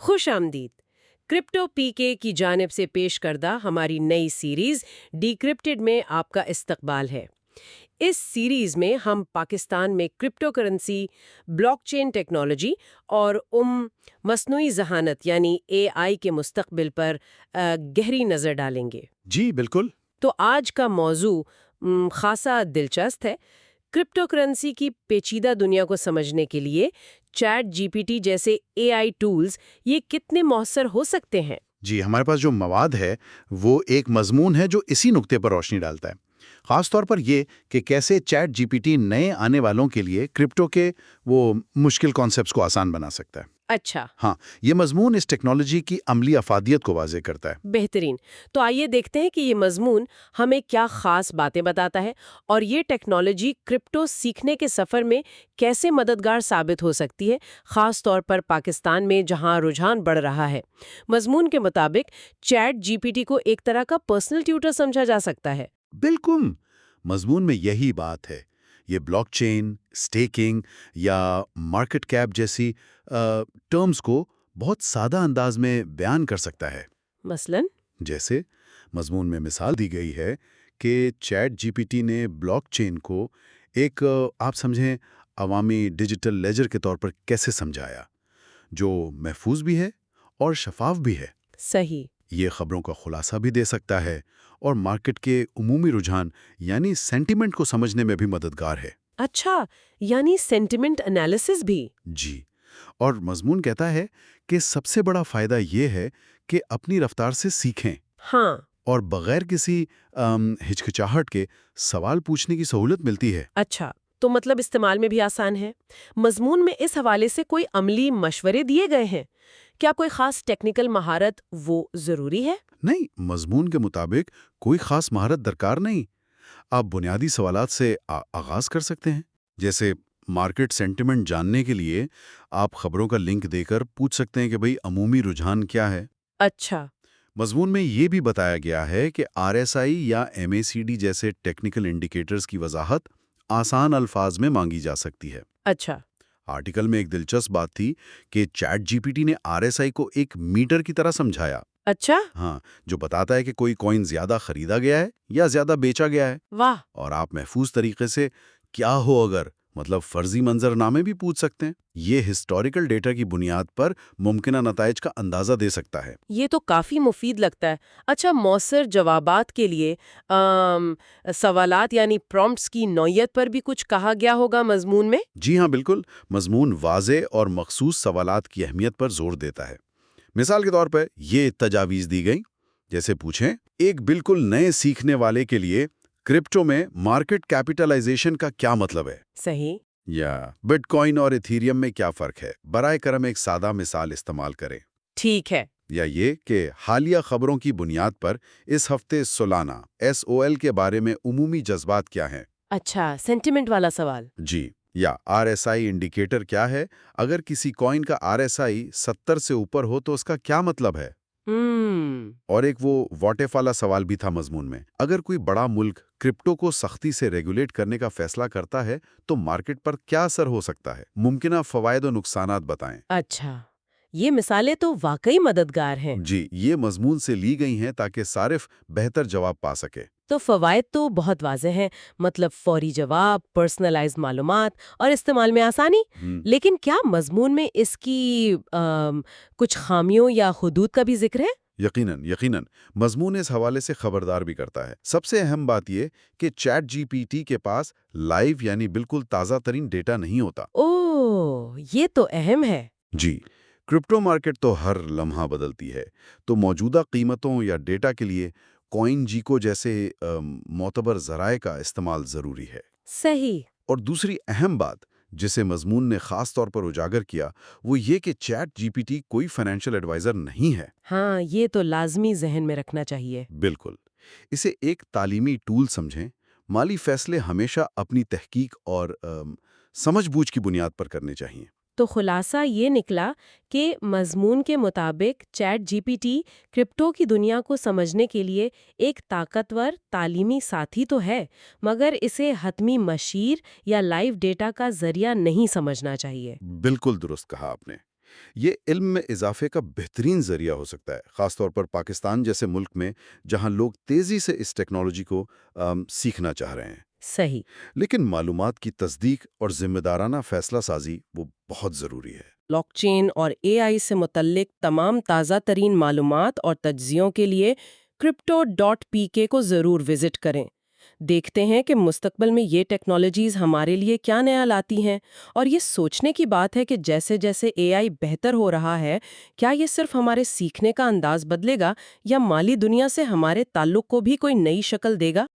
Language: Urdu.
خوش آمدید کرپٹو پی کے کی جانب سے پیش کردہ ہماری نئی سیریز ڈیکرپٹڈ میں آپ کا استقبال ہے۔ اس سیریز میں ہم پاکستان میں cryptocurrency, blockchain technology اور مصنوعی ذہانت یعنی AI کے مستقبل پر گہری نظر ڈالیں گے۔ جی بالکل۔ تو آج کا موضوع خاصا دلچسپ ہے۔ کرپٹو کرنسی کی پیچیدہ دنیا کو سمجھنے کے لیے چیٹ GPT جیسے AI ٹولز یہ کتنے مؤثر ہو سکتے ہیں؟ جی، ہمارے پاس جو مواد ہے وہ ایک مضمون ہے جو اسی نقطے پر روشنی ڈالتا ہے، خاص طور پر یہ کہ کیسے چیٹ GPT نئے آنے والوں کے لیے کرپٹو کے وہ مشکل کانسیپٹس کو آسان بنا سکتا ہے۔ اچھا، ہاں، یہ مضمون اس ٹیکنالوجی کی عملی افادیت کو واضح کرتا ہے۔ بہترین۔ تو آئیے دیکھتے ہیں کہ یہ مضمون ہمیں کیا خاص باتیں بتاتا ہے اور یہ ٹیکنالوجی کرپٹو سیکھنے کے سفر میں کیسے مددگار ثابت ہو سکتی ہے، خاص طور پر پاکستان میں جہاں رجحان بڑھ رہا ہے۔ مضمون کے مطابق چیٹ GPT کو ایک طرح کا پرسنل ٹیوٹر سمجھا جا سکتا ہے۔ بالکل، مضمون میں یہی بات ہے۔ یہ بلاک چین، سٹیکنگ یا مارکیٹ کیپ جیسی ٹرمز کو بہت سادہ انداز میں بیان کر سکتا ہے۔ مثلاً جیسے مضمون میں مثال دی گئی ہے کہ چیٹ GPT نے بلاک چین کو ایک آپ سمجھیں عوامی ڈیجیٹل لیجر کے طور پر کیسے سمجھایا، جو محفوظ بھی ہے اور شفاف بھی ہے۔ صحیح۔ یہ خبروں کا خلاصہ بھی دے سکتا ہے اور مارکیٹ کے عمومی رجحان یعنی سینٹیمنٹ کو سمجھنے میں بھی مددگار ہے۔ اچھا، یعنی سینٹیمنٹ انالیسس بھی۔ جی، اور مضمون کہتا ہے کہ سب سے بڑا فائدہ یہ ہے کہ اپنی رفتار سے سیکھیں ہاں، اور بغیر کسی ہچکچاہٹ کے سوال پوچھنے کی سہولت ملتی ہے۔ اچھا، تو مطلب استعمال میں بھی آسان ہے۔ مضمون میں اس حوالے سے کوئی عملی مشورے دیے گئے ہیں؟ کیا کوئی خاص ٹیکنیکل مہارت وہ ضروری ہے؟ نہیں، مضمون کے مطابق کوئی خاص مہارت درکار نہیں۔ آپ بنیادی سوالات سے آغاز کر سکتے ہیں، جیسے مارکیٹ سینٹیمنٹ جاننے کے لیے آپ خبروں کا لنک دے کر پوچھ سکتے ہیں کہ بھئی عمومی رجحان کیا ہے۔ اچھا، مضمون میں یہ بھی بتایا گیا ہے کہ RSI یا MACD جیسے ٹیکنیکل انڈیکیٹرز کی وضاحت آسان الفاظ میں مانگی جا سکتی ہے۔ اچھا، آرٹیکل میں ایک دلچسپ بات تھی کہ چیٹ GPT نے RSI کو ایک میٹر کی طرح سمجھایا۔ اچھا، ہاں، جو بتاتا ہے کہ کوئی کوئن زیادہ خریدا گیا ہے یا زیادہ بیچا گیا ہے۔ واہ، اور آپ محفوظ طریقے سے کیا ہو اگر مطلب فرضی منظر نامے بھی پوچھ سکتے ہیں۔ یہ ہسٹوریکل ڈیٹا کی بنیاد پر ممکنہ نتائج کا اندازہ دے سکتا ہے۔ یہ تو کافی مفید لگتا ہے۔ اچھا، مؤثر جوابات کے لیے سوالات یعنی پرومپٹس کی نوعیت پر بھی کچھ کہا گیا ہوگا مضمون میں؟ جی ہاں، بالکل۔ مضمون واضح اور مخصوص سوالات کی اہمیت پر زور دیتا ہے۔ مثال کے طور پر یہ تجاویز دی گئی، جیسے پوچھیں ایک بالکل نئے سیکھنے والے کے لیے کرپٹو میں مارکیٹ کیپٹلائزیشن کا کیا مطلب ہے؟ صحیح۔ یا بٹ کوائن اور ایتھیریم میں کیا فرق ہے؟ برائے کرم ایک سادہ مثال استعمال کریں۔ ٹھیک ہے۔ یا یہ کہ حالیہ خبروں کی بنیاد پر اس ہفتے سولانہ SOL کے بارے میں عمومی جذبات کیا ہیں؟ اچھا، سینٹیمنٹ والا سوال۔ جی، یا RSI انڈیکیٹر کیا ہے؟ اگر کسی کوائن کا RSI 70 سے اوپر ہو تو اس کا کیا مطلب ہے؟ اور ایک وہ واٹ ایف والا سوال بھی تھا مضمون میں۔ اگر کوئی بڑا ملک کرپٹو کو سختی سے ریگولیٹ کرنے کا فیصلہ کرتا ہے تو مارکیٹ پر کیا اثر ہو سکتا ہے؟ ممکنہ فوائد و نقصانات بتائیں۔ اچھا، یہ مثالیں تو واقعی مددگار ہیں۔ جی، یہ مضمون سے لی گئی ہیں تاکہ صارف بہتر جواب پا سکے۔ تو فوائد تو بہت واضح ہیں، مطلب فوری جواب، پرسنلائز معلومات اور استعمال میں آسانی۔ لیکن کیا مضمون میں اس کی کچھ خامیوں یا حدود کا بھی ذکر ہے؟ یقیناً مضمون اس حوالے سے خبردار بھی کرتا ہے۔ سب سے اہم بات یہ کہ چیٹ GPT کے پاس لائیو یعنی بالکل تازہ ترین ڈیٹا نہیں ہوتا۔ اوہ، یہ تو اہم ہے۔ جی، کرپٹو مارکیٹ تو ہر لمحہ بدلتی ہے، تو موجودہ قیمتوں یا ڈیٹا کے لیے کوائن جیکو جیسے معتبر ذرائع کا استعمال ضروری ہے۔ صحیح۔ اور دوسری اہم بات جسے مضمون نے خاص طور پر اجاگر کیا وہ یہ کہ چیٹ GPT کوئی فائنینشیل ایڈوائزر نہیں ہے۔ ہاں، یہ تو لازمی ذہن میں رکھنا چاہیے۔ بالکل، اسے ایک تعلیمی ٹول سمجھیں۔ مالی فیصلے ہمیشہ اپنی تحقیق اور سمجھ بوجھ کی بنیاد پر کرنے چاہیے۔ تو خلاصہ یہ نکلا کہ مضمون کے مطابق چیٹ GPT کرپٹو کی دنیا کو سمجھنے کے لیے ایک طاقتور تعلیمی ساتھی تو ہے، مگر اسے حتمی مشیر یا لائیو ڈیٹا کا ذریعہ نہیں سمجھنا چاہیے۔ بالکل درست کہا آپ نے۔ یہ علم میں اضافے کا بہترین ذریعہ ہو سکتا ہے، خاص طور پر پاکستان جیسے ملک میں جہاں لوگ تیزی سے اس ٹیکنالوجی کو سیکھنا چاہ رہے ہیں۔ صحیح۔ لیکن معلومات کی تصدیق اور ذمہ دارانہ فیصلہ سازی وہ بہت ضروری ہے۔ بلاک چین اور اے آئی سے متعلق تمام تازہ ترین معلومات اور تجزیوں کے لیے crypto.pk کو ضرور وزٹ کریں۔ دیکھتے ہیں کہ مستقبل میں یہ ٹیکنالوجیز ہمارے لیے کیا نیا لاتی ہیں، اور یہ سوچنے کی بات ہے کہ جیسے جیسے اے آئی بہتر ہو رہا ہے، کیا یہ صرف ہمارے سیکھنے کا انداز بدلے گا یا مالی دنیا سے ہمارے تعلق کو بھی کوئی نئی شکل دے گا؟